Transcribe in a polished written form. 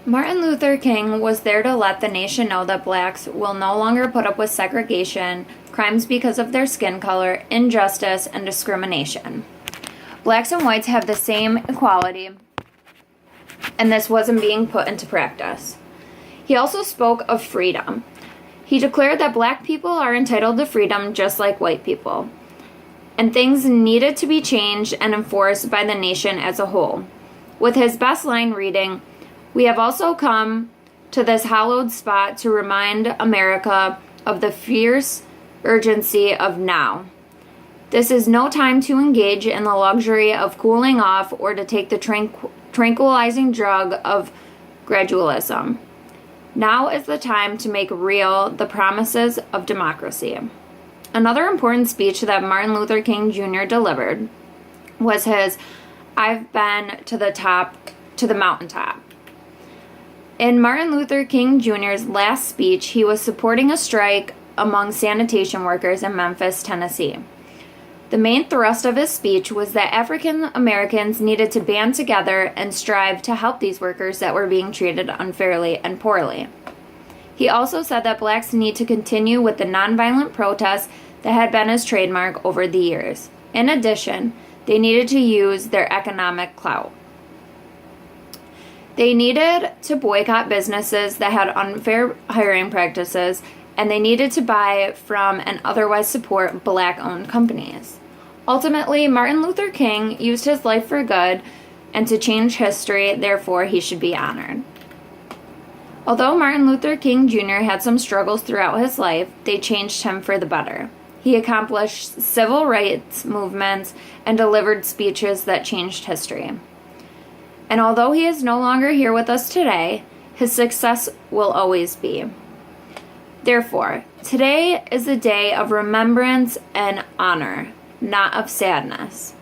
Martin Luther King was there to let the nation know that blacks will no longer put up with segregation, crimes because of their skin color, injustice, and discrimination. Blacks and whites have the same equality, and this wasn't being put into practice. He also spoke of freedom. He declared that black people are entitled to freedom just like white people, and things needed to be changed and enforced by the nation as a whole. With his best line reading, "We have also come to this hallowed spot to remind America of the fierce urgency of now. This is no time to engage in the luxury of cooling off or to take the tranquilizing drug of gradualism. Now is the time to make real the promises of democracy." Another important speech that Martin Luther King Jr. delivered was his "I've been to the mountaintop." In Martin Luther King Jr.'s last speech, he was supporting a strike among sanitation workers in Memphis, Tennessee. The main thrust of his speech was that African Americans needed to band together and strive to help these workers that were being treated unfairly and poorly. He also said that blacks need to continue with the nonviolent protests that had been his trademark over the years. In addition, they needed to use their economic clout. They needed to boycott businesses that had unfair hiring practices, and they needed to buy from and otherwise support black-owned companies. Ultimately, Martin Luther King used his life for good and to change history, therefore he should be honored. Although Martin Luther King Jr. had some struggles throughout his life, they changed him for the better. He accomplished civil rights movements and delivered speeches that changed history. And although he is no longer here with us today, his success will always be. Therefore, today is a day of remembrance and honor, not of sadness.